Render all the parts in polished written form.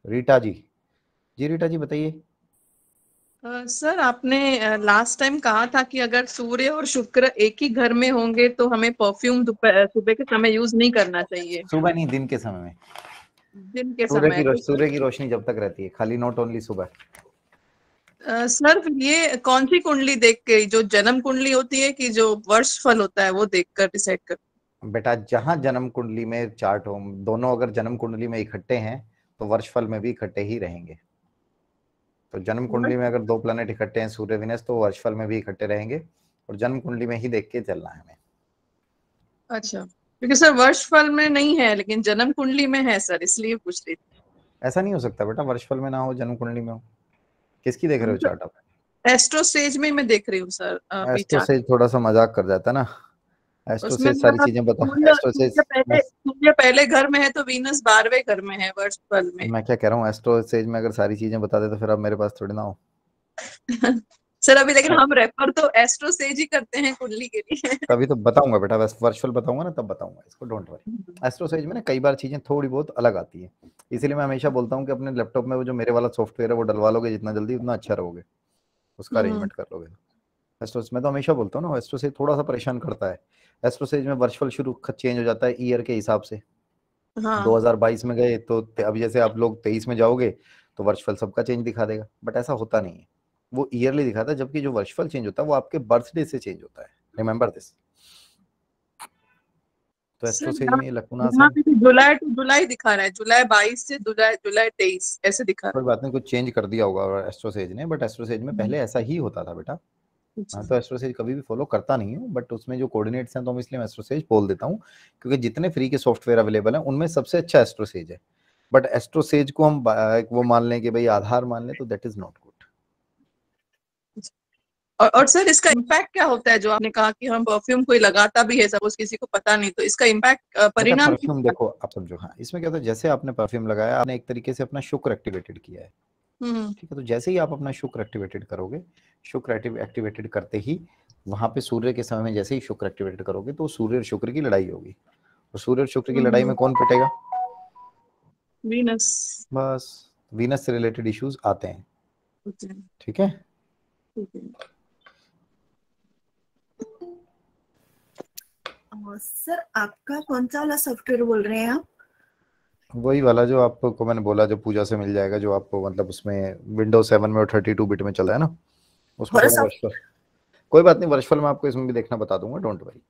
रीटा जी। जी रीटा जी बताइए। सर आपने last time कहा था कि अगर सूर्य और शुक्र एक ही घर में होंगे तो हमें परफ्यूम सुबह के समय यूज नहीं करना चाहिए। सुबह नहीं, दिन के समय में। दिन के समय तो सूर्य की रोशनी जब तक रहती है, खाली नॉट ओनली सुबह। सर ये कौन सी कुंडली देख के, जो जन्म कुंडली होती है कि जो वर्ष फल होता है वो देखकर डिसाइड कर? बेटा जहां जन्म कुंडली में चार्ट हो, दोनों अगर जन्म कुंडली में इकट्ठे हैं तो वर्षफल में भी इकट्ठे ही रहेंगे। तो जन्म कुंडली में अगर दो प्लैनेट इकट्ठे हैं, सूर्य विनस, तो वर्षफल में भी इकट्ठे रहेंगे। और जन्म कुंडली में ही देख के चलना है हमें। अच्छा, क्योंकि सर वर्ष फल में नहीं है लेकिन जन्म कुंडली में है सर, इसलिए पूछ रही ऐसा नहीं हो सकता बेटा, वर्षफल में ना हो जन्म कुंडली में हो। किसकी देख रहे हो थी। चार्ट आप? एस्ट्रो स्टेज में मैं देख रही हूँ सर अभी एस्ट्रो चार्ट। से थोड़ा सा मजाक कर जाता है ना। एस्ट्रो उसमें से सारी चीजें बता, एस्ट्रो से सूर्य पहले घर में है तो वीनस 12वें घर में है वर्ष फल में। मैं क्या कह रहा हूँ, एस्ट्रो सेज में अगर सारी चीजें बता दे तो फिर अब मेरे पास थोड़ी ना हो। सर अभी लेकिन हम रेफर तो एस्ट्रो सेज ही करते हैं कुंडली के लिए। तभी तो बताऊंगा बेटा, बस वर्चुअल बताऊंगा ना तब बताऊंगा इसको, डोंट वरी। एस्ट्रोसेज में ना कई बार चीजें थोड़ी बहुत अलग आती है। इसीलिए मैं हमेशा बोलता हूँ कि अपने लैपटॉप में वो जो मेरे वाला सॉफ्टवेयर है वो डलवा लोगे जितना जल्दी उतना अच्छा रहोगे, उसका हम्म। अरेंजमेंट कर लोगे। एस्ट्रोस मैं तो हमेशा बोलता हूँ ना, एस्ट्रोसेज थोड़ा सा परेशान करता है। एस्ट्रोसेज में वर्चुअल शुरू चेंज हो जाता है ईयर के हिसाब से। हाँ 2022 में गए तो अब जैसे आप लोग 23 में जाओगे तो वर्चुअल सबका चेंज दिखा देगा, बट ऐसा होता नहीं है। वो ईयरली दिखाता है, जबकि जो वर्चुअल चेंज होता है वो आपके बर्थडे से चेंज होता है। Remember this. तो सर, एस्ट्रोसेज में ये लकुनास यहाँ है। पे तो जुलाई टू जुलाई दिखा रहा है, जुलाई 22 से जुलाई जुलाई 23 ऐसे दिखा कोई रहा बात नहीं, कुछ चेंज कर दिया होगा एस्ट्रोसेज ने, बट एस्ट्रोसेज में है। पहले ऐसा ही होता था बेटा। अच्छा। मैं तो एस्ट्रोसेज कभी भी फॉलो करता नहीं हूँ, बट उसमें जो कोऑर्डिनेट्स हैं तो हम इसलिए मैं एस्ट्रोसेज बोल देता हूँ, क्योंकि जितने फ्री के सॉफ्टवेयर अवेलेबल हैं उनमें सबसे अच्छा एस्ट्रोसेज है। बट एस्ट्रोसेज को हम वो मान लें कि भाई आधार मान लें, तो दैट इज नॉट गुड। और सर इसका इम्पैक्ट क्या होता है, जो आपने कहा कि हम परफ्यूम कोई लगाता भी है, सपोज किसी को पता नहीं, तो इसका इम्पैक्ट बेटा परिणाम परफ्यूम देखो आप समझो, हाँ इसमें क्या होता है, जैसे आपने परफ्यूम लगाया आपने एक तरीके से अपना शुक्र एक्टिवेटेड किया है। हम्म। ठीक है, तो जैसे ही आप अपना शुक्र एक्टिवेटेड करोगे, शुक्र एक्टिवेटेड करते ही वहां पे सूर्य के समय में जैसे ही शुक्र एक्टिवेटेड करोगे तो सूर्य और शुक्र की लड़ाई होगी। और सूर्य और शुक्र की लड़ाई में कौन पिटेगा? वीनस। बस वीनस से रिलेटेड इश्यूज आते हैं। ठीक है। ठीक है। ठीक है। सर आपका कौन सा वाला सॉफ्टवेयर बोल रहे हैं आप? वही वाला जो आपको मैंने बोला, जो पूजा से मिल जाएगा, जो आपको मतलब उसमें विंडोज 7 में और 32 बिट में चला है ना, उसमें हॉरर थोड़ा सॉफ्ट। वर्चुअल। कोई बात नहीं, वर्चुअल में आपको इसमें भी देखना बता दूंगा, डोंट वरी।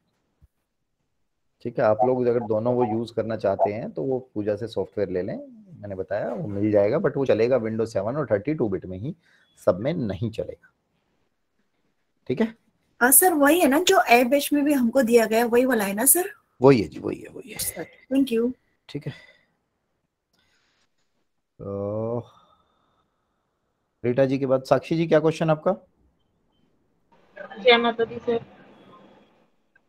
ठीक है, आप लोग अगर दोनों वो यूज करना चाहते हैं तो वो पूजा से सॉफ्टवेयर ले लें, मैंने बताया वो मिल जाएगा, बट वो चलेगा विंडोज 7 और 32 बिट में ही, सब में नहीं चलेगा। ठीक है। सर वही है ना जो एयर बैच में भी हमको दिया गया, वही वाला है ना सर? वही है जी, वही है, वही है। Sir thank you. ठीक है। तो रीटा जी के बाद साक्षी जी, क्या क्वेश्चन आपका? जय माता दी सर।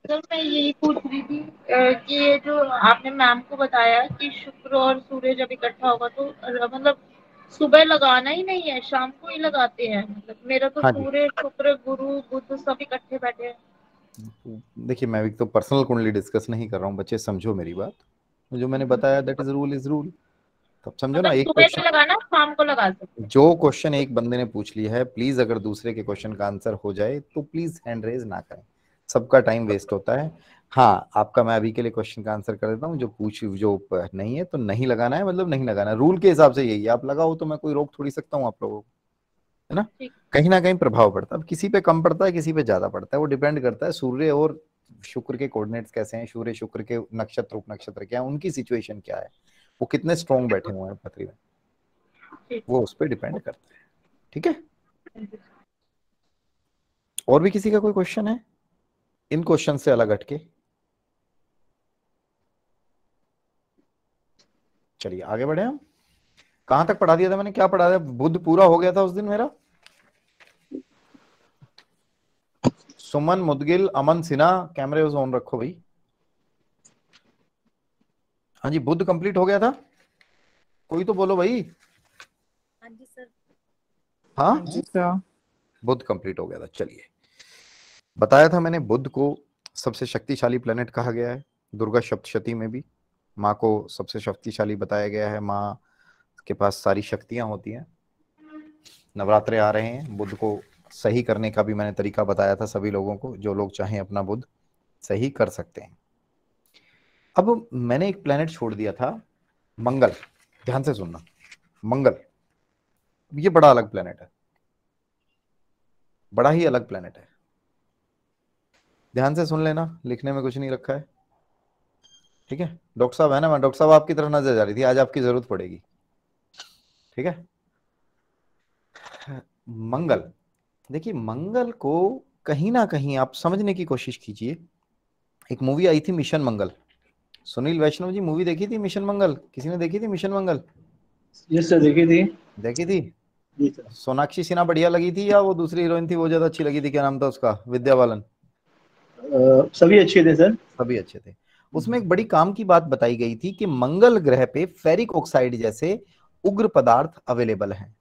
सर मैं यही पूछ रही थी कि ये जो आपने मैम को बताया कि शुक्र और सूर्य जब इकट्ठा होगा तो मतलब सुबह लगाना ही नहीं है, शाम को ही लगाते हैं। मतलब मेरा तो हाँ जी। सूर्य शुक्र गुरु बुध सब इकट्ठे बैठे हैं। देखिए मैं भी तो पर्सनल कुंडली डिस्कस नहीं कर रहा हूँ, बच्चे समझो मेरी बात। जो मैंने बताया that is rule is rule. तब समझो ना, मतलब एक सुबह क्वेश्चन, नहीं लगाना, शाम को लगा सकते हैं। जो क्वेश्चन एक बंदे ने पूछ लिया है, प्लीज अगर दूसरे के क्वेश्चन का आंसर हो जाए तो प्लीज हैंड रेज ना करें, सबका टाइम वेस्ट होता है। हाँ आपका मैं अभी के लिए क्वेश्चन का आंसर कर देता हूँ, जो नहीं है तो नहीं लगाना है, मतलब नहीं लगाना, रूल के हिसाब से यही है। आप लगाओ तो मैं कोई रोक थोड़ी सकता हूँ आप लोगों को, है ना। ठीक। कहीं ना कहीं प्रभाव पड़ता है, अब किसी पे कम पड़ता है किसी पे ज्यादा पड़ता है, वो डिपेंड करता है सूर्य और शुक्र के कोऑर्डिनेट्स कैसे हैं, सूर्य शुक्र के नक्षत्र उपनक्षत्र क्या है, उनकी सिचुएशन क्या है, वो कितने स्ट्रॉन्ग बैठे हुए हैं पृथ्वी में, ठीक। वो उस पर डिपेंड करता है। ठीक है। और भी किसी का कोई क्वेश्चन है इन क्वेश्चन से अलग हटके? चलिए आगे बढ़े हम। कहां तक पढ़ा दिया था मैंने, क्या पढ़ा दिया? बुध पूरा हो गया था उस दिन मेरा। सुमन मुदगिल अमन सिन्हा, कैमरे ऑन रखो भाई। हाँ जी, बुध कंप्लीट हो गया था, कोई तो बोलो भाई। हाँ जी सर। हाँ हाँ जी सर। बुध कंप्लीट हो गया था। चलिए, बताया था मैंने बुध को सबसे शक्तिशाली प्लेनेट कहा गया है, दुर्गा सप्तशती में भी माँ को सबसे शक्तिशाली बताया गया है, माँ के पास सारी शक्तियां होती हैं। नवरात्रे आ रहे हैं, बुध को सही करने का भी मैंने तरीका बताया था सभी लोगों को, जो लोग चाहें अपना बुध सही कर सकते हैं। अब मैंने एक प्लेनेट छोड़ दिया था, मंगल। ध्यान से सुनना, मंगल ये बड़ा अलग प्लेनेट है, बड़ा ही अलग प्लेनेट है। ध्यान से सुन लेना, लिखने में कुछ नहीं रखा है, ठीक है। डॉक्टर साहब है ना, मैं डॉक्टर साहब आपकी तरफ नजर जा रही थी, आज आपकी जरूरत पड़ेगी, ठीक है। मंगल, देखिए मंगल को कहीं ना कहीं आप समझने की कोशिश कीजिए। एक मूवी आई थी मिशन मंगल, सुनील वैष्णव जी मूवी देखी थी मिशन मंगल? किसी ने देखी थी मिशन मंगल? यस सर, देखी थी। देखी थी? जी सर। सोनाक्षी सिन्हा बढ़िया लगी थी या वो दूसरी हीरोइन थी वो ज्यादा अच्छी लगी थी, क्या नाम था उसका, विद्या बालन? सभी अच्छे थे सर। सभी अच्छे थे। उसमें एक बड़ी काम की बात बताई गई थी कि मंगल ग्रह पे फेरिक ऑक्साइड जैसे उग्र पदार्थ अवेलेबल हैं,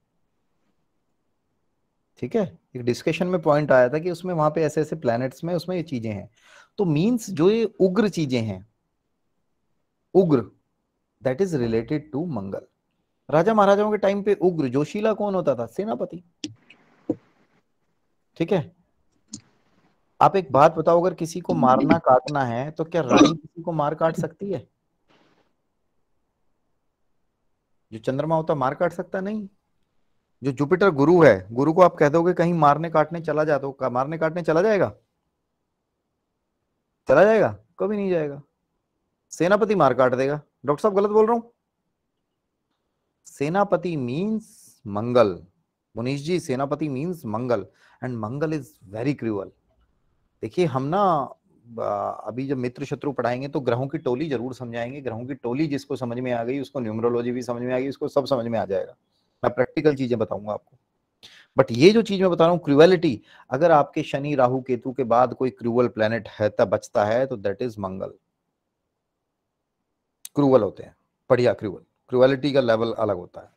ठीक है। एक डिस्कशन में पॉइंट आया था कि उसमें वहां पे ऐसे ऐसे प्लैनेट्स में उसमें ये चीजें हैं। तो मींस जो ये उग्र चीजें हैं, उग्र, दैट इज रिलेटेड टू मंगल। राजा महाराजाओं के टाइम पे उग्र जोशीला कौन होता था? सेनापति, ठीक है। आप एक बात बताओ, अगर किसी को मारना काटना है तो क्या रानी किसी को मार काट सकती है? जो चंद्रमा होता मार काट सकता? नहीं। जो जुपिटर गुरु है, गुरु को आप कह दोगे कहीं मारने काटने चला जा, तो मारने काटने चला जाएगा? चला जाएगा? कभी नहीं जाएगा। सेनापति मार काट देगा। डॉक्टर साहब गलत बोल रहा हूं? सेनापति मीन्स मंगल, मुनीश जी, सेनापति means Mangal, and Mangal is very cruel. देखिए हम ना अभी जब मित्र शत्रु पढ़ाएंगे तो ग्रहों की टोली जरूर समझाएंगे। ग्रहों की टोली जिसको समझ में आ गई उसको न्यूमरोलॉजी भी समझ में आ गई, उसको सब समझ में आ जाएगा। मैं प्रैक्टिकल चीजें बताऊंगा आपको। बट ये जो चीज मैं बता रहा हूँ क्रूएलिटी, अगर आपके शनि राहु केतु के बाद कोई क्रूअल प्लेनेट है तब बचता है तो दैट इज मंगल। क्रूअल होते हैं, बढ़िया क्रूअल, क्रूएलिटी का लेवल अलग होता है।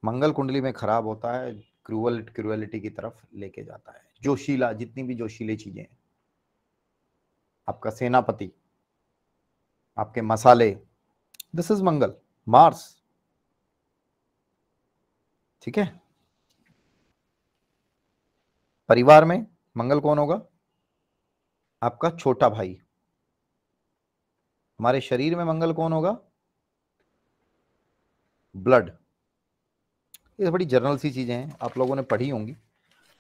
मंगल कुंडली में खराब होता है, क्रूएलिटी की तरफ लेके जाता है। जोशीला, जितनी भी जोशीली चीजें हैं, आपका सेनापति, आपके मसाले, दिस इज मंगल, मार्स, ठीक है। परिवार में मंगल कौन होगा? आपका छोटा भाई। हमारे शरीर में मंगल कौन होगा? ब्लड। ये बड़ी जनरल सी चीजें हैं, आप लोगों ने पढ़ी होंगी।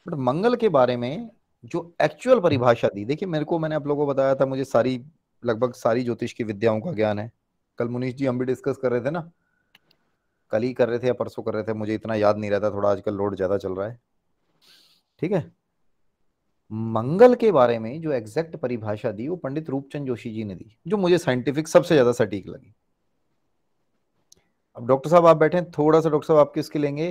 बट मंगल के बारे में जो एक्चुअल परिभाषा दी, देखिए मेरे को, मैंने आप लोगों को बताया था मुझे सारी, लगभग सारी ज्योतिष की विद्याओं का ज्ञान है। कल मुनीश जी हम भी डिस्कस कर रहे थे ना, कल ही कर रहे थे या परसों कर रहे थे, मुझे इतना याद नहीं रहता, थोड़ा आजकल लोड ज्यादा चल रहा है, ठीक है। मंगल के बारे में जो एग्जैक्ट परिभाषा दी वो पंडित रूपचंद जोशी जी ने दी, जो मुझे साइंटिफिक सबसे ज्यादा सटीक लगी। अब डॉक्टर साहब आप बैठे हैं, थोड़ा सा डॉक्टर साहब आपकी उसकी लेंगे,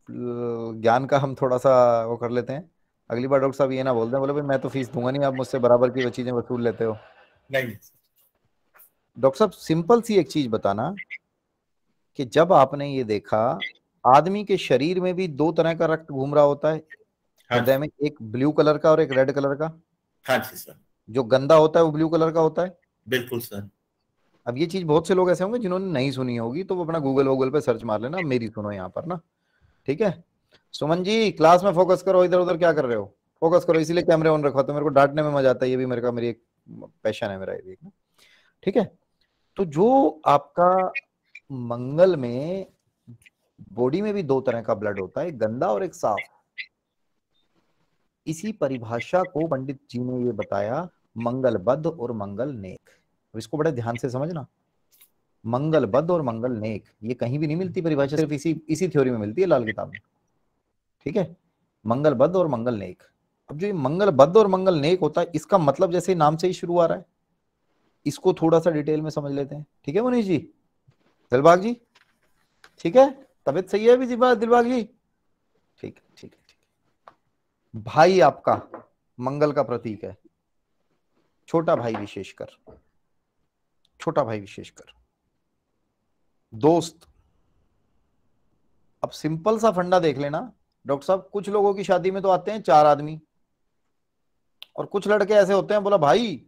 ज्ञान का हम थोड़ा सा वो कर लेते हैं। अगली बार डॉक्टर साहब ये ना बोल दें, बोले भाई मैं तो फीस दूंगा नहीं, आप मुझसे बराबर की वो चीजें वसूल लेते हो। नहीं डॉक्टर साहब सिंपल सी एक चीज बताना कि जब आपने ये देखा आदमी के शरीर में भी दो तरह का रक्त घूम रहा होता है हृदय में, एक ब्लू कलर का और एक रेड कलर का। हाँ जी सर। जो गंदा होता है वो ब्लू कलर का होता है। बिल्कुल सर। अब ये चीज बहुत से लोग ऐसे होंगे जिन्होंने नहीं सुनी होगी, तो वो अपना गूगल पे सर्च मार लेना, मेरी सुनो यहाँ पर ना, ठीक है। सुमन जी क्लास में फोकस करो, इधर उधर क्या कर रहे हो, फोकस करो, इसीलिए कैमरे ऑन रखो, तो मेरे को डांटने में मजा आता है, ये भी मेरी एक पैशन है मेरा ये देखना, ठीक है। तो जो आपका मंगल में बॉडी में भी दो तरह का ब्लड होता है, गंदा और एक साफ। इसी परिभाषा को पंडित जी ने ये बताया, मंगल बद्ध और मंगल नेक। अब इसको बड़े ध्यान से समझना, मंगल बद्ध और मंगल नेक, ये कहीं भी नहीं मिलती परिभाषा, सिर्फ इसी थ्योरी में मिलती है, लाल किताब में, ठीक है। मंगल बद्ध और मंगल नेक। अब जो ये मंगल बद्ध और मंगल नेक होता है, इसका मतलब जैसे नाम से ही शुरू आ रहा है, इसको थोड़ा सा डिटेल में समझ लेते हैं, ठीक है मनीष जी, दिलबाग जी, ठीक है, तबीयत सही है दिलबाग जी, ठीक है ठीक है ठीक है। भाई आपका मंगल का प्रतीक है, छोटा भाई विशेषकर, छोटा भाई विशेषकर, दोस्त। अब सिंपल सा फंडा देख लेना डॉक्टर साहब, कुछ लोगों की शादी में तो आते हैं 4 आदमी, और कुछ लड़के ऐसे होते हैं, बोला भाई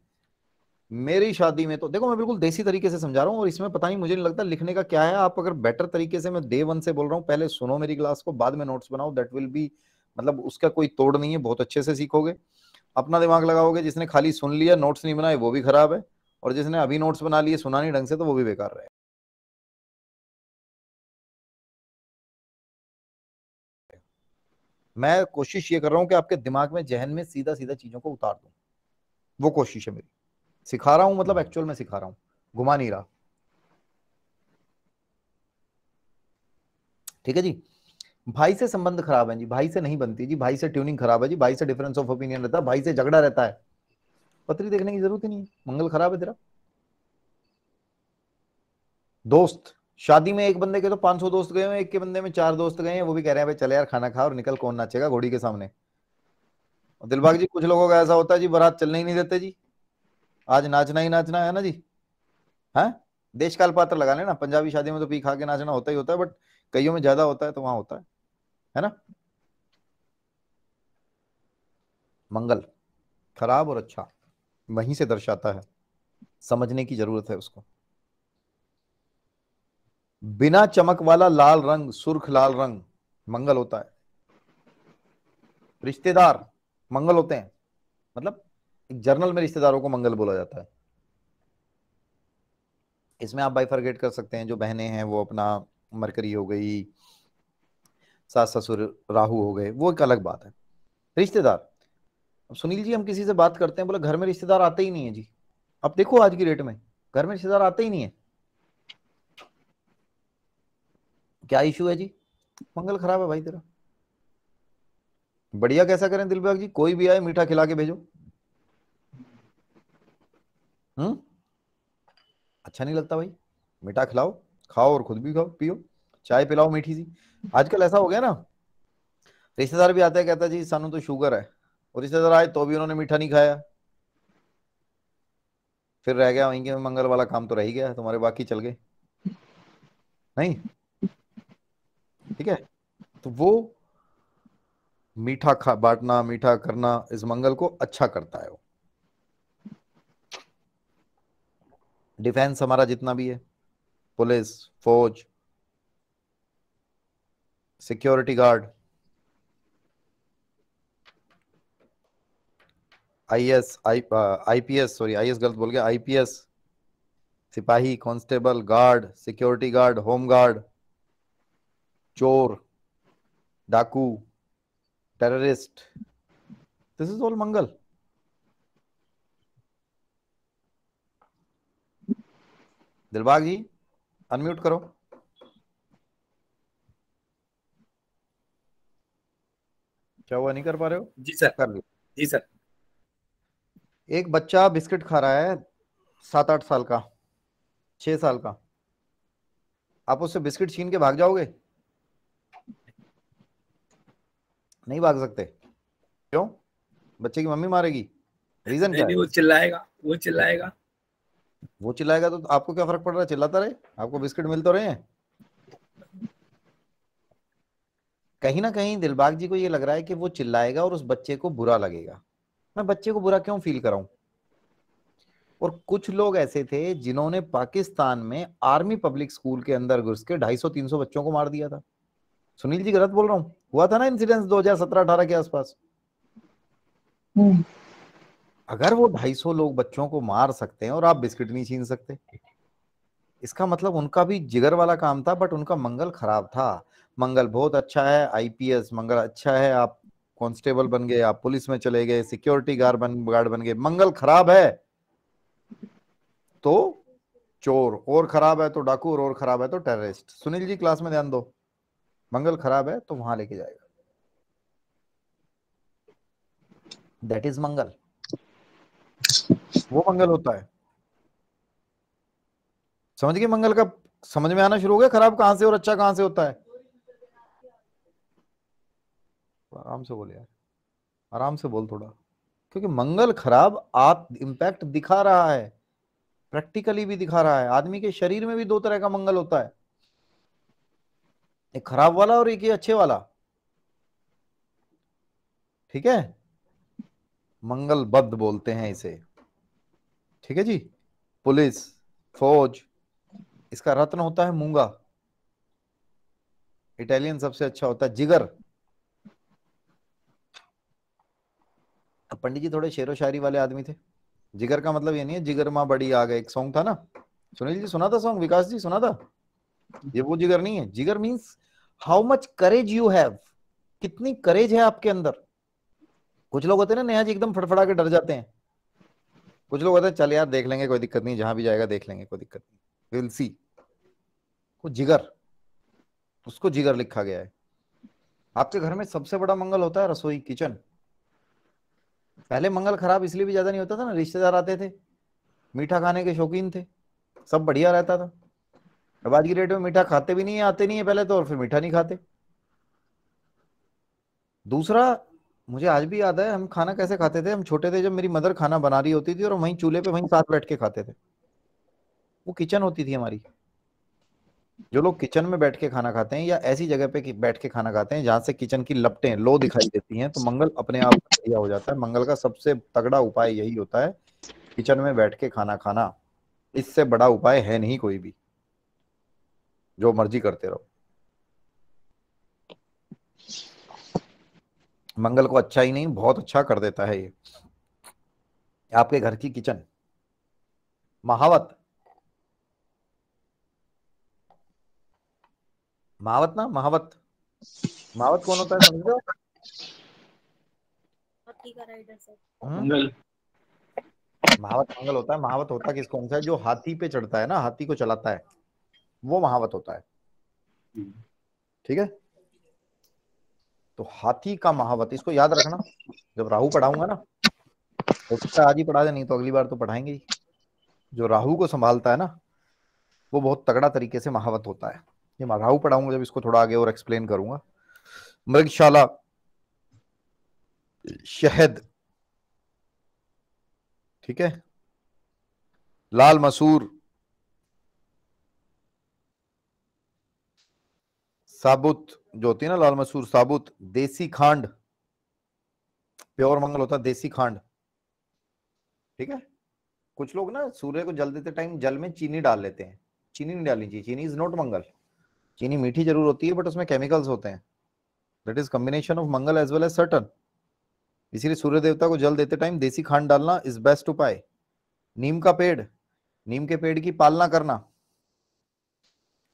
मेरी शादी में तो देखो, मैं बिल्कुल देसी तरीके से समझा रहा हूँ, और इसमें पता नहीं, मुझे नहीं लगता लिखने का क्या है। आप अगर बेटर तरीके से, मैं डे 1 से बोल रहा हूँ, पहले सुनो मेरी क्लास को, बाद में नोट्स बनाओ, दैट विल बी, मतलब उसका कोई तोड़ नहीं है, बहुत अच्छे से सीखोगे, अपना दिमाग लगाओगे। जिसने खाली सुन लिया, नोट्स नहीं बनाए, वो भी खराब है, और जिसने अभी नोट्स बना लिए, सुना नहीं ढंग से, तो वो भी बेकार रहे। मैं कोशिश ये कर रहा हूँ कि आपके दिमाग में, जहन में सीधा सीधा चीजों को उतार दूं, वो कोशिश है मेरी। सिखा रहा हूं मतलब एक्चुअल में सिखा रहा हूं, घुमा नहीं रहा। ठीक है जी। भाई से संबंध खराब है जी, भाई से नहीं बनती जी, भाई से ट्यूनिंग खराब है जी, भाई से डिफरेंस ऑफ ओपिनियन रहता है, भाई से झगड़ा रहता है, पत्री देखने की जरूरत ही नहीं है, मंगल खराब है तेरा। दोस्त, शादी में एक बंदे के तो 500 दोस्त गए हैं, एक के बंदे में 4 दोस्त गए हैं, वो भी कह रहे हैं भाई चले यार खाना खा और निकल, कौन नाचेगा घोड़ी के सामने। और दिलबाग जी, कुछ लोगों का ऐसा होता है जी, बारात चलने ही नहीं देते जी, आज नाचना ही नाचना है ना जी। हाँ, देश काल पात्र लगा लेना, पंजाबी शादी में तो पी खा के नाचना होता ही होता है, बट कईयों में ज्यादा होता है, तो वहां होता है ना। मंगल खराब और अच्छा वहीं से दर्शाता है, समझने की जरूरत है उसको। बिना चमक वाला लाल रंग, सुर्ख लाल रंग मंगल होता है। रिश्तेदार मंगल होते हैं, मतलब एक जर्नल में रिश्तेदारों को मंगल बोला जाता है। इसमें आप बाइफरगेट कर सकते हैं, जो बहनें हैं वो अपना मरकरी हो गई, सास ससुर राहु हो गए, वो एक अलग बात है। रिश्तेदार, अब सुनील जी हम किसी से बात करते हैं, बोले घर में रिश्तेदार आते ही नहीं है जी। अब देखो आज की डेट में घर में रिश्तेदार आते ही नहीं है, क्या इशू है जी? मंगल खराब है भाई तेरा। बढ़िया कैसा करें दिलबाग जी, कोई भी आए मीठा खिला के भेजो। अच्छा नहीं लगता भाई? मीठा खिलाओ, खाओ और खुद भी खाओ, पियो, चाय पिलाओ मीठी सी। आजकल ऐसा हो गया ना, रिश्तेदार भी आता है, कहता है जी सानू तो शुगर है, और रिश्तेदार आए तो भी उन्होंने मीठा नहीं खाया, फिर रह गया वहीं के मंगल वाला काम तो रह ही गया, तुम्हारे बाकी चल गए नहीं। ठीक है, तो वो मीठा खा बांटना, मीठा करना इस मंगल को अच्छा करता है वो। डिफेंस हमारा जितना भी है, पुलिस, फौज, security guard, IAS, IPS, sorry IAS गलत बोल गया, आईपीएस, सिपाही, constable, guard, security guard, home guard, चोर, डाकू, terrorist, this is all Mangal. Dilbagh ji unmute करो। क्या हुआ, नहीं कर पा रहे हो? जी सर। कर लो। जी सर। एक बच्चा बिस्किट खा रहा है, 7-8 साल का, 6 साल का, आप उससे बिस्किट छीन के भाग जाओगे? नहीं भाग सकते। क्यों? बच्चे की मम्मी मारेगी? रीजन नहीं क्या है? नहीं, वो चिल्लाएगा, वो चिल्लाएगा। वो चिल्लाएगा तो आपको क्या फर्क पड़ रहा है, चिल्लाता रहे, आपको बिस्किट मिल तो रहे हैं। कहीं ना कहीं दिलबाग जी को ये लग रहा है कि वो चिल्लाएगा और उस बच्चे को बुरा लगेगा। मैं बच्चे को बुरा क्यों फील कराऊं? और कुछ लोग ऐसे थे जिन्होंने पाकिस्तान में आर्मी पब्लिक स्कूल के अंदर घुस के 250-300 बच्चों को मार दिया था। सुनील जी गलत बोल रहा हूं? हुआ था ना इंसिडेंस 2017-18 के आसपास। अगर वो 250 लोग बच्चों को मार सकते हैं और आप बिस्किट नहीं छीन सकते, इसका मतलब उनका भी जिगर वाला काम था, बट उनका मंगल खराब था। मंगल बहुत अच्छा है, आईपीएस मंगल अच्छा है, आप कांस्टेबल बन गए, आप पुलिस में चले गए, सिक्योरिटी गार्ड बन गए। मंगल खराब है तो चोर, और खराब है तो डाकू, और खराब है तो टेररिस्ट। सुनील जी क्लास में ध्यान दो, मंगल खराब है तो वहां लेके जाएगा, दैट इज मंगल, वो मंगल होता है। समझ गए मंगल का? समझ में आना शुरू हो गया खराब कहां से और अच्छा कहां से होता है? आराम से बोल यार, आराम से बोल थोड़ा, क्योंकि मंगल खराब आप इंपैक्ट दिखा रहा है, प्रैक्टिकली भी दिखा रहा है। आदमी के शरीर में भी 2 तरह का मंगल होता है, एक खराब वाला और एक ये अच्छे वाला। ठीक है, मंगल बद्ध बोलते हैं इसे। ठीक है जी। पुलिस, फौज, इसका रत्न होता है मूंगा। इटालियन सबसे अच्छा होता है जिगर। अब पंडित जी थोड़े शेरो शायरी वाले आदमी थे। जिगर का मतलब ये नहीं है जिगर माँ बड़ी आ गए, एक सॉन्ग था ना, सुनील जी सुना था सॉन्ग, विकास जी सुना था, ये वो जिगर नहीं है। जिगर means how much courage you have, कितनी करेज है आपके अंदर। कुछ लोग होते हैं ना नेहा जी एकदम फड़फड़ा के डर जाते हैं, कुछ लोग होते हैं चल यार देख लेंगे कोई दिक्कत नहीं, जहां भी जाएगा देख लेंगे कोई दिक्कत नहीं, विल सी। वो जिगर, उसको जिगर लिखा गया है। आपके घर में सबसे बड़ा मंगल होता है रसोई, किचन। पहले मंगल खराब इसलिए भी ज्यादा नहीं होता था ना, रिश्तेदार आते थे, मीठा खाने के शौकीन थे, सब बढ़िया रहता था। अब आज की डेट में मीठा खाते भी नहीं है, आते नहीं है पहले तो, और फिर मीठा नहीं खाते। दूसरा, मुझे आज भी याद है हम खाना कैसे खाते थे, हम छोटे थे जब मेरी मदर खाना बना रही होती थी और वहीं चूल्हे पे वहीं साथ बैठ के खाते थे। वो किचन होती थी हमारी। जो लोग किचन में बैठ के खाना खाते हैं या ऐसी जगह पे बैठ के खाना खाते हैं जहां से किचन की लपटें लो दिखाई देती हैं, तो मंगल अपने आप बढ़िया हो जाता है। मंगल का सबसे तगड़ा उपाय यही होता है, किचन में बैठ के खाना खाना। इससे बड़ा उपाय है नहीं कोई भी, जो मर्जी करते रहो। मंगल को अच्छा ही नहीं बहुत अच्छा कर देता है ये आपके घर की किचन। महावत, महावत ना, महावत, महावत कौन होता है समझ लो? मंगल। महावत मंगल होता है। महावत होता किसको है, जो हाथी पे चढ़ता है ना, हाथी को चलाता है, वो महावत होता है। ठीक है, तो हाथी का महावत, इसको याद रखना जब राहु पढ़ाऊंगा ना, हो सकता है आज ही पढ़ा दे, नहीं तो अगली बार तो पढ़ाएंगे ही। जो राहु को संभालता है ना, वो बहुत तगड़ा तरीके से महावत होता है। ये मैं राहु पढ़ाऊंगा जब, इसको थोड़ा आगे और एक्सप्लेन करूंगा। मृगशाला, शहद, ठीक है, लाल मसूर, साबुत जो होती है ना लाल मसूर साबुत, देसी खांड, प्योर मंगल होता है देसी खांड। ठीक है, कुछ लोग ना सूर्य को जल देते टाइम जल में चीनी डाल लेते हैं, चीनी नहीं डालनी चाहिए, चीनी इज नॉट मंगल। चीनी मीठी जरूर होती है बट उसमें केमिकल्स होते हैं, that is combination of Mangal as well as Saturn. इसीलिए सूर्य देवता को जल देते टाइम देसी खांड डालना इज बेस्ट उपाय। नीम का पेड़, नीम के पेड़ की पालना करना,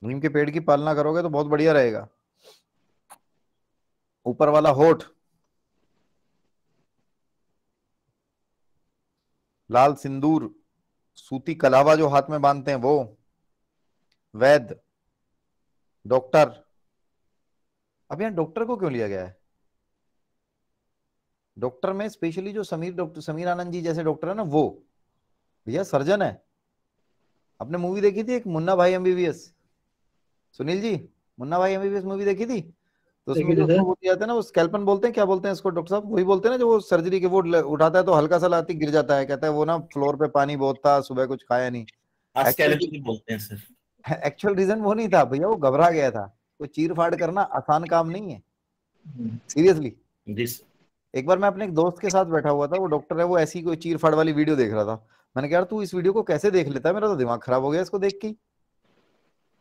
नीम के पेड़ की पालना करोगे तो बहुत बढ़िया रहेगा। ऊपर वाला होठ, लाल सिंदूर, सूती कलावा जो हाथ में बांधते हैं वो, वैद्य, डॉक्टर। अब यहाँ डॉक्टर को क्यों लिया गया है? डॉक्टर में स्पेशली जो डॉक्टर समीर आनंद जी जैसे डॉक्टर है ना, वो भैया सर्जन है। आपने मूवी देखी थी एक मुन्ना भाई एमबीबीएस, सुनील जी, मुन्ना भाई एमबीबीएस मूवी देखी थी? तो उसमें देखिए जो सर। उसको वो दिया था ना, वो स्कैल्पन बोलते हैं, क्या बोलते हैं इसको डॉक्टर साहब, वही बोलते हैं ना, जो वो सर्जरी के वो उठाता है तो हल्का सा लाती गिर जाता है, कहता है वो ना फ्लोर पे पानी बहुत था, सुबह कुछ खाया नहीं। स्केलेटल बोलते हैं सर। एक्चुअल रीजन वो नहीं था भैया, वो घबरा गया था। कोई चीर फाड़ करना आसान काम नहीं है, सीरियसली। जी सर। एक बार मैं अपने एक दोस्त के साथ बैठा हुआ था, वो डॉक्टर है, वो ऐसी कोई चीर फाड़ वाली वीडियो देख रहा था। मैंने कहा यार तू इस वीडियो को कैसे देख लेता है, मेरा तो दिमाग खराब हो गया इसको देख के ही।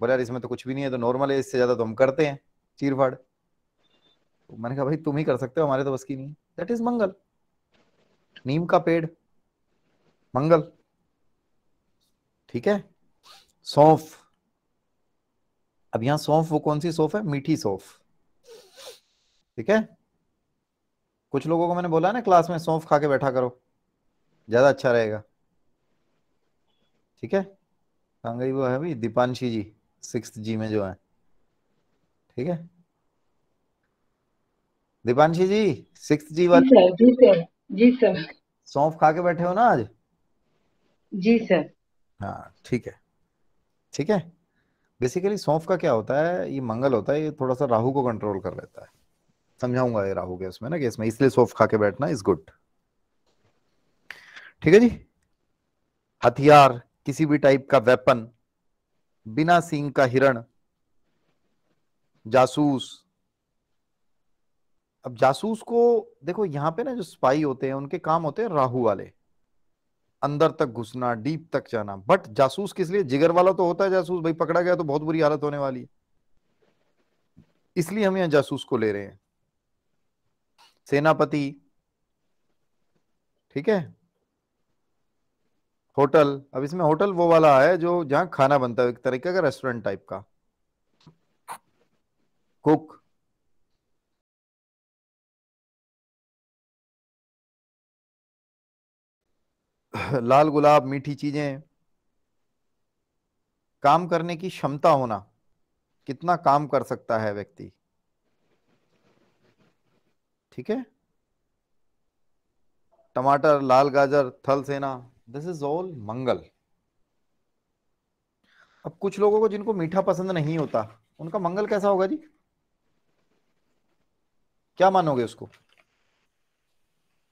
बोला यार इसमें तो कुछ भी नहीं है, तो नॉर्मल है, इससे ज्यादा तो हम करते हैं चीर फाड़। तो मैंने कहा भाई तुम ही कर सकते हो, हमारे तो बस की नहीं है। दैट इज मंगल, नीम का पेड़ मंगल। ठीक है, सौंफ। अब यहाँ सौंफ वो कौन सी सौंफ है, मीठी सौंफ। ठीक है, कुछ लोगों को मैंने बोला है ना क्लास में सौंफ खा के बैठा करो, ज्यादा अच्छा रहेगा। ठीक है, कहाँ गई वो है भाई दीपांशी जी, 6th जी में जो है। ठीक है, दीपांशी जी 6th जी जी वाली, सर, जी सर, जी सर, सौंफ खा के बैठे हो ना आज? जी सर। हाँ ठीक है, ठीक है। बेसिकली सौंफ का क्या होता है, ये मंगल होता है, ये थोड़ा सा राहु को कंट्रोल कर लेता है। समझाऊंगा ये राहु के उसमें ना केस में, इसलिए सौंफ खा के बैठना इज गुड। ठीक है जी। हथियार, किसी भी टाइप का वेपन, बिना सींग का हिरण, जासूस। अब जासूस को देखो यहाँ पे ना जो स्पाई होते हैं उनके काम होते हैं राहु वाले। अंदर तक घुसना, डीप तक जाना। बट जासूस किस लिए? जिगर वाला तो होता है जासूस, भाई पकड़ा गया तो बहुत बुरी हालत होने वाली है, इसलिए हम यहाँ जासूस को ले रहे हैं। सेनापति, ठीक है। होटल, अब इसमें होटल वो वाला है जो जहां खाना बनता है, एक तरीके का रेस्टोरेंट टाइप का। कुक, लाल गुलाब, मीठी चीजें, काम करने की क्षमता होना, कितना काम कर सकता है व्यक्ति, ठीक है। टमाटर, लाल गाजर, थल सेना, दिस इज ऑल मंगल। अब कुछ लोगों को जिनको मीठा पसंद नहीं होता, उनका मंगल कैसा होगा जी? क्या मानोगे उसको?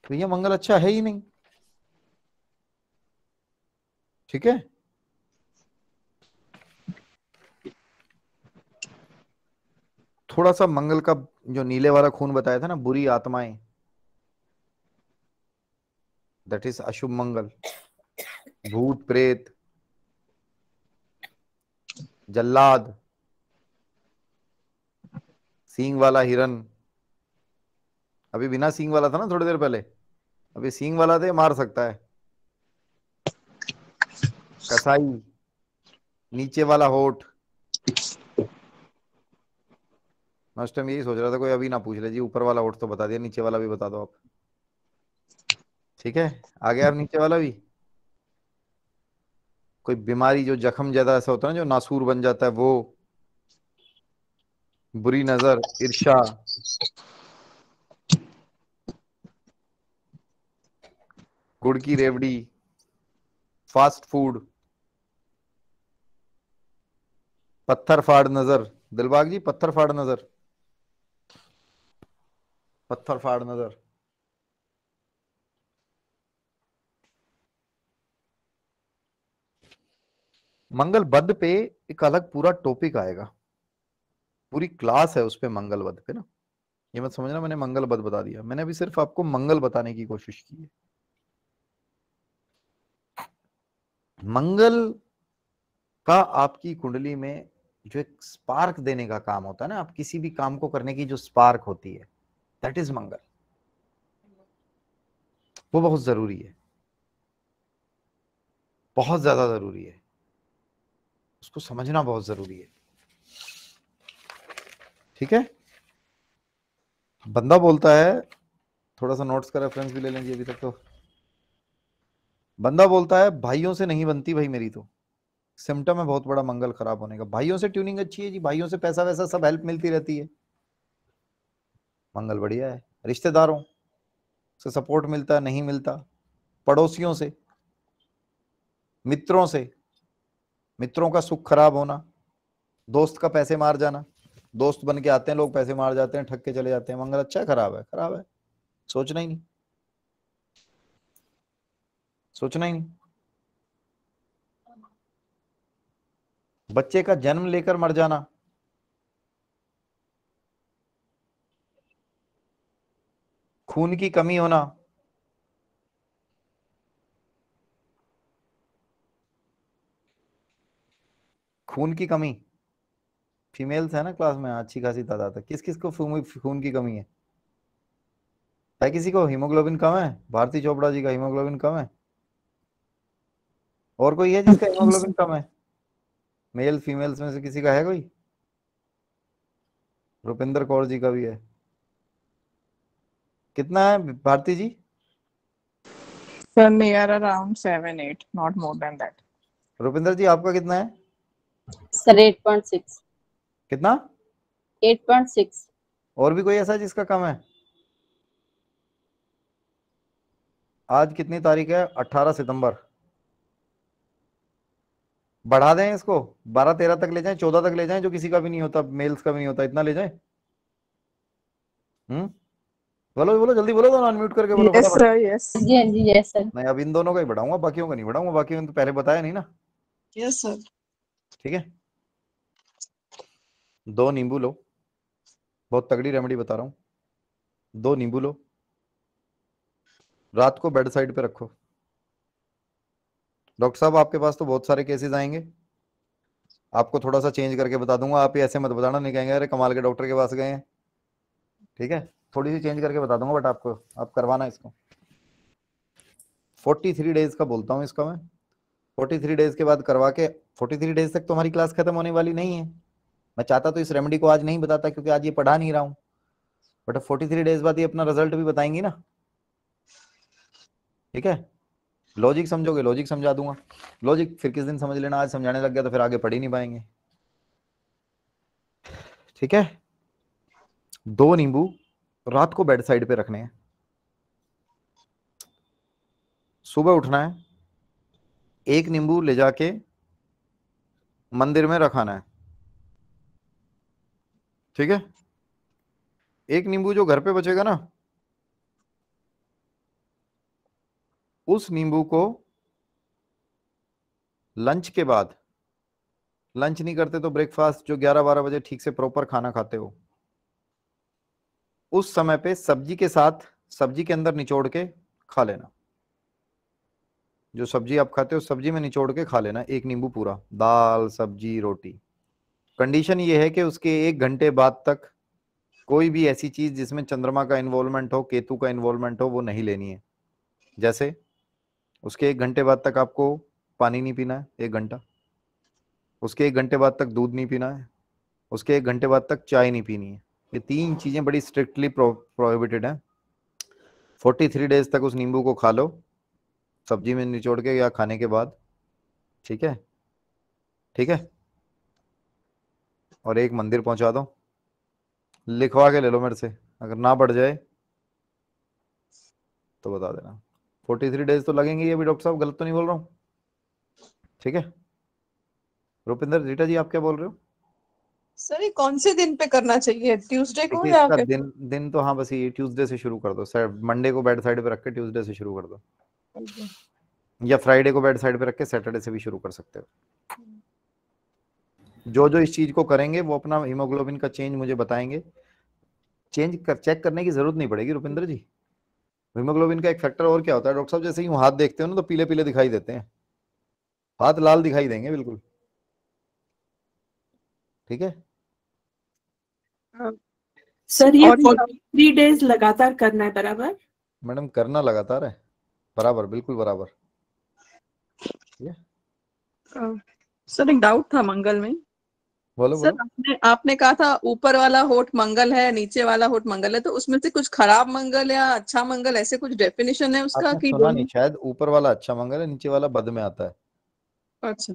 तो ये मंगल अच्छा है ही नहीं, ठीक है। थोड़ा सा मंगल का जो नीले वाला खून बताया था ना, बुरी आत्माएं, दैट इज अशुभ मंगल। भूत प्रेत, जल्लाद, सींग वाला हिरन, अभी बिना सींग वाला था ना थोड़ी देर पहले, अभी सींग वाला दे मार सकता है। कसाई, नीचे वाला होठ। मैं उस टाइम यही सोच रहा था कोई अभी ना पूछ ले जी, ऊपर वाला होठ तो बता दिया, नीचे वाला भी बता दो आप, ठीक है। आ गया अब नीचे वाला भी। कोई बीमारी जो जख्म ज्यादा ऐसा होता है ना, जो नासूर बन जाता है, वो। बुरी नजर, ईर्ष्या, गुड़ की रेवड़ी, फास्ट फूड, पत्थर फाड़ नजर। दिलबाग जी, पत्थर फाड़ नजर, पत्थर फाड़ नजर। मंगल बद पे एक अलग पूरा टॉपिक आएगा, पूरी क्लास है उस पे, मंगल बद पे ना। ये मत समझना मैंने मंगल बद बता दिया, मैंने अभी सिर्फ आपको मंगल बताने की कोशिश की है। मंगल का आपकी कुंडली में जो एक स्पार्क देने का काम होता है ना, आप किसी भी काम को करने की जो स्पार्क होती है, दैट इज मंगल। वो बहुत जरूरी है, बहुत ज्यादा जरूरी है, उसको समझना बहुत जरूरी है, ठीक है। बंदा बोलता है, थोड़ा सा नोट्स का रेफरेंस भी ले लेंगे अभी तक तो। बंदा बोलता है भाइयों से नहीं बनती भाई मेरी, तो सिम्टम है बहुत बड़ा मंगल खराब होने का। भाइयों से ट्यूनिंग अच्छी है जी, भाइयों से पैसा वैसा सब हेल्प मिलती रहती है, मंगल बढ़िया है। रिश्तेदारों से सपोर्ट मिलता है, नहीं मिलता। पड़ोसियों से, मित्रों से, मित्रों का सुख खराब होना, दोस्त का पैसे मार जाना, दोस्त बन के आते हैं लोग, पैसे मार जाते हैं, ठग के चले जाते हैं। मंगल अच्छा है खराब है? खराब है, सोचना ही नहीं, सोचना ही नहीं। बच्चे का जन्म लेकर मर जाना, खून की कमी होना, खून की कमी। फीमेल्स है ना क्लास में अच्छी खासी तादाद है, किस किस को खून की कमी है किसी को हीमोग्लोबिन कम है? भारती चोपड़ा जी का हीमोग्लोबिन कम है? और कोई है जिसका हीमोग्लोबिन कम है? मेल फीमेल्स में से किसी का है कोई? रुपिंदर कौर जी का भी है। कितना है भारती जी? Sir, near around 7, 8, not more than that. Rupinder जी आपका कितना है? सर 8.6। कितना? 8.6। और भी कोई ऐसा है जिसका कम है? आज कितनी तारीख है? 18 सितंबर। बढ़ा दें इसको, 12-13 तक ले जाएं, 14 तक ले जाएं, जो किसी का भी नहीं होता, मेल्स का भी नहीं होता, इतना ले जाएं। बोलो बोलो जल्दी बोलो, तो अनम्यूट करके बोलो Yes, फटाफट। sir. Yes. जी हाँ जी, यस सर। नहीं, अब इन दोनों का ही बढ़ाऊंगा, बाकियों का नहीं बढ़ाऊंगा, बाकियों ने तो पहले बताया नहीं ना, यस सर। ठीक है। 2 नींबू लो, बहुत तगड़ी रेमेडी बता रहा हूँ। 2 नींबू लो, रात को बेड साइड पे रखो, डॉक्टर साहब आपके पास तो बहुत सारे केसेस आएंगे, आपको थोड़ा सा चेंज करके बता दूंगा, आप ही ऐसे मत बताना, नहीं कहेंगे अरे कमाल के डॉक्टर के पास गए हैं। ठीक है, थोड़ी सी चेंज करके बता दूंगा, बट आपको आप करवाना इसको। 43 डेज का बोलता हूँ इसका मैं। 43 डेज के बाद करवा के, 43 डेज तक तो हमारी क्लास खत्म होने वाली नहीं है। मैं चाहता तो इस रेमेडी को आज नहीं बताता, क्योंकि आज ये पढ़ा नहीं रहा हूँ, बट 43 डेज बाद ये अपना रिजल्ट भी बताएंगी ना। ठीक है, लॉजिक समझोगे, लॉजिक समझा दूंगा। लॉजिक फिर किस दिन समझ लेना, आज समझाने लग गया तो फिर आगे पढ़ ही नहीं पाएंगे। ठीक है, 2 नींबू रात को बेड साइड पे रखने हैं, सुबह उठना है, 1 नींबू ले जाके मंदिर में रखाना है। ठीक है, 1 नींबू जो घर पे बचेगा ना, उस नींबू को लंच के बाद, लंच नहीं करते तो ब्रेकफास्ट, जो 11-12 बजे ठीक से प्रॉपर खाना खाते हो, उस समय पे सब्जी के साथ, सब्जी के अंदर निचोड़ के खा लेना। जो सब्जी आप खाते हो सब्जी में निचोड़ के खा लेना 1 नींबू पूरा, दाल सब्जी रोटी। कंडीशन ये है कि उसके 1 घंटे बाद तक कोई भी ऐसी चीज जिसमें चंद्रमा का इन्वॉल्वमेंट हो, केतु का इन्वॉल्वमेंट हो, वो नहीं लेनी है। जैसे उसके 1 घंटे बाद तक आपको पानी नहीं पीना है 1 घंटा, उसके 1 घंटे बाद तक दूध नहीं पीना है, उसके 1 घंटे बाद तक चाय नहीं पीनी है। ये 3 चीजें बड़ी स्ट्रिक्टली प्रोहिबिटेड है। 43 डेज तक उस नींबू को खा लो सब्जी में निचोड़ के या खाने के बाद। ठीक है, ठीक है, और एक मंदिर पहुंचा दो, लिखवा के ले लो मेरे से, अगर ना बढ़ जाए तो बता देना। 43 डेज तो लगेंगे ये भी, डॉक्टर साहब गलत तो नहीं बोल रहा हूँ? ठीक है, रुपिंदर रीटा जी आप क्या बोल रहे हो? सर ये कौन से दिन पे करना चाहिए, ट्यूसडे को देखिए या इसका फिर? दिन तो हाँ बस ये ट्यूसडे से शुरू कर दो, मंडे को बेड साइड पे रख के ट्यूसडे से शुरू कर दो, या फ्राइडे को बेड साइड पे रख के सैटरडे से भी शुरू कर सकते हो। जो जो इस चीज को करेंगे वो अपना हीमोग्लोबिन का चेंज मुझे बताएंगे। चेक करने की जरूरत नहीं पड़ेगी रुपिंदर जी। हीमोग्लोबिन का एक फैक्टर और क्या होता है डॉक्टर साहब, जैसे ही हाथ देखते हो ना तो पीले पीले दिखाई देते हैं, हाथ लाल दिखाई देंगे बिल्कुल। ठीक है सर ये और 43 डेज लगातार करना है बराबर? मैडम करना लगातार है, बराबर, बिल्कुल बराबर। सर एक डाउट था मंगल में। बोलो सर बोलो। आपने कहा था ऊपर वाला होठ मंगल है, नीचे वाला होठ मंगल है, तो उसमें से कुछ खराब मंगल या अच्छा मंगल, ऐसे कुछ डेफिनेशन है उसका आपने कि सुना नहीं शायद, ऊपर वाला अच्छा मंगल है, नीचे वाला बद में आता है। अच्छा